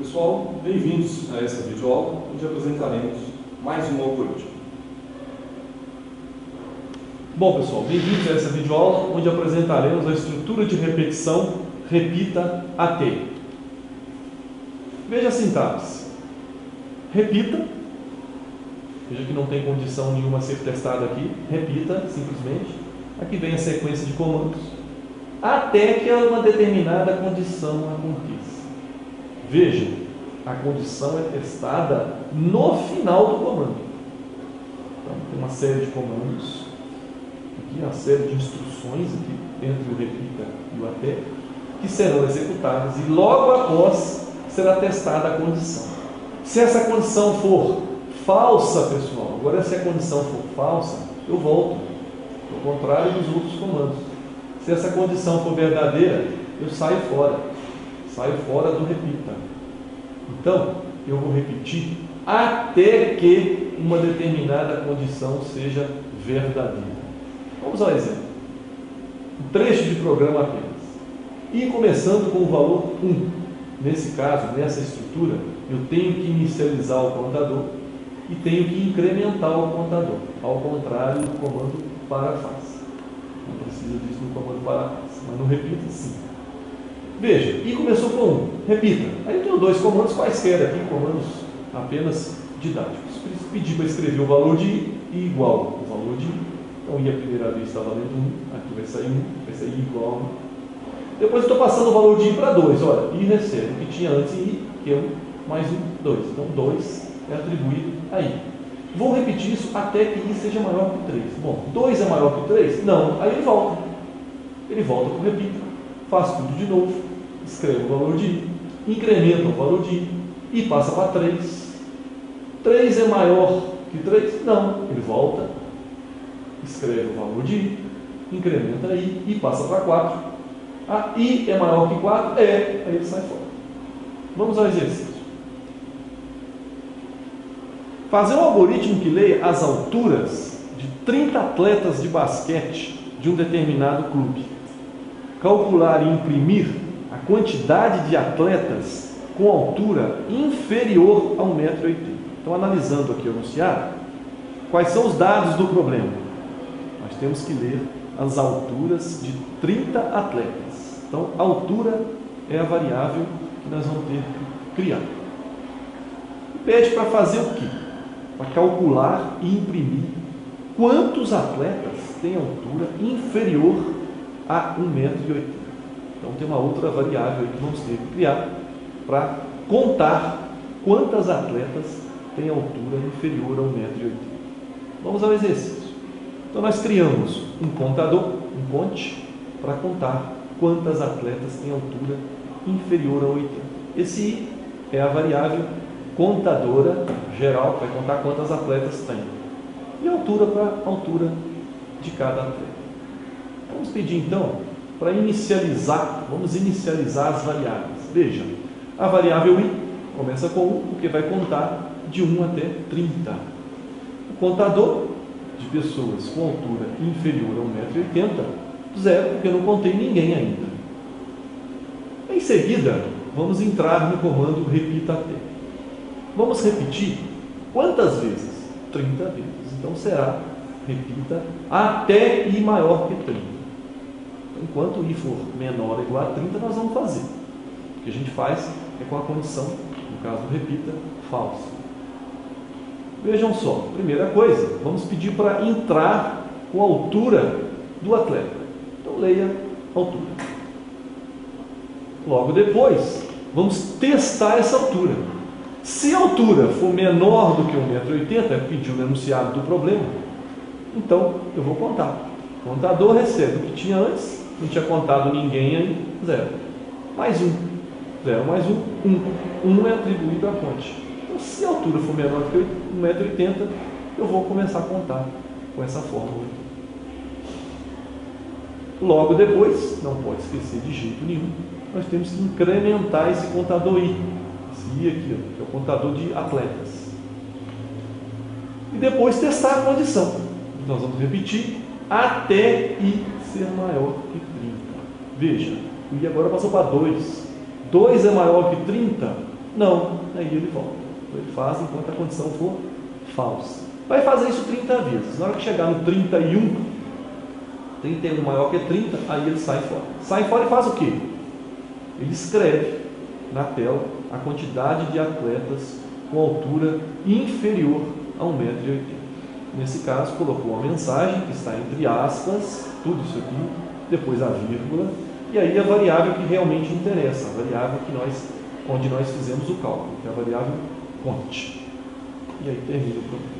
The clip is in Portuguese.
Pessoal, bem-vindos a essa videoaula, onde apresentaremos mais um algoritmo. Bom, pessoal, bem-vindos a essa videoaula, onde apresentaremos a estrutura de repetição repita AT. Veja a sintaxe. Repita, veja que não tem condição nenhuma a ser testada aqui, repita, simplesmente. Aqui vem a sequência de comandos, até que uma determinada condição aconteça. Veja, a condição é testada no final do comando. Então, tem uma série de comandos, aqui uma série de instruções aqui, entre o repita e o até, que serão executadas e logo após será testada a condição. Se essa condição for falsa, pessoal, agora se a condição for falsa, eu volto, ao contrário dos outros comandos. Se essa condição for verdadeira, eu saio fora do repita. Então, eu vou repetir até que uma determinada condição seja verdadeira. Vamos ao exemplo. Um trecho de programa apenas. E começando com o valor 1. Nesse caso, nessa estrutura, eu tenho que inicializar o contador e tenho que incrementar o contador, ao contrário do comando para face. Não precisa disso no comando para face, mas no repita sim. Veja, e começou com 1, repita. Aí eu tenho dois comandos quaisquer aqui, comandos apenas didáticos. Pedi para escrever o valor de i e igual o valor de i. Então i a primeira vez está valendo 1, aqui vai sair 1, vai sair igual. Depois eu estou passando o valor de i para 2, olha, i recebe o que tinha antes em i, que é 1 mais 1, 2. Então 2 é atribuído a i. Vou repetir isso até que i seja maior que 3. Bom, 2 é maior que 3? Não, aí ele volta. Ele volta para o repita, faz tudo de novo, escreve o valor de i, incrementa o valor de i e passa para 3. 3 é maior que 3? Não, ele volta, escreve o valor de i, incrementa i e passa para 4. Ah, i é maior que 4? É, aí ele sai fora. Vamos ao exercício. Fazer um algoritmo que leia as alturas de 30 atletas de basquete de um determinado clube. Calcular e imprimir a quantidade de atletas com altura inferior a 1,80 m. Então, analisando aqui o enunciado, quais são os dados do problema? Nós temos que ler as alturas de 30 atletas. Então, a altura é a variável que nós vamos ter que criar. E pede para fazer o quê? Para calcular e imprimir quantos atletas têm altura inferior a 1,80 m. Então, tem uma outra variável que vamos ter que criar para contar quantas atletas têm altura inferior a 1,80 m. Vamos ao exercício. Então, nós criamos um contador, um conte, para contar quantas atletas têm altura inferior a 80 m. Esse i é a variável contadora geral, vai contar quantas atletas tem. E a altura para a altura de cada atleta. Vamos pedir então para inicializar, vamos inicializar as variáveis. Veja, a variável i começa com 1, porque vai contar de 1 até 30. O contador de pessoas com altura inferior a 1,80 m, 0, porque eu não contei ninguém ainda. Em seguida, vamos entrar no comando repita até. Vamos repetir quantas vezes? 30 vezes. Então será repita até i maior que 30. Enquanto i for menor ou igual a 30, nós vamos fazer. O que a gente faz é com a condição, no caso do repita, falsa. Vejam só, primeira coisa, vamos pedir para entrar com a altura do atleta. Então leia a altura. Logo depois, vamos testar essa altura. Se a altura for menor do que 1,80 m, é pedir o enunciado do problema, então eu vou contar. O contador recebe o que tinha antes, não tinha contado ninguém aí, 0. Mais 1. 0 mais 1, 1. 1 é atribuído à fonte. Então, se a altura for menor do que 1,80 m, eu vou começar a contar com essa fórmula. Logo depois, não pode esquecer de jeito nenhum, nós temos que incrementar esse contador i. Esse i aqui, ó, que é o contador de atletas. E depois testar a condição. Nós vamos repetir até i ser maior que 30. Veja, o i agora passou para 2. 2 é maior que 30? Não, aí ele volta. Então, ele faz enquanto a condição for falsa. Vai fazer isso 30 vezes. Na hora que chegar no 31 maior que 30, aí ele sai fora. Sai fora e faz o quê? Ele escreve na tela a quantidade de atletas com altura inferior a 1,80 m. Nesse caso, colocou uma mensagem que está entre aspas, tudo isso aqui, depois a vírgula, e aí a variável que realmente interessa, a variável onde nós fizemos o cálculo, que é a variável quant. E aí termina o problema.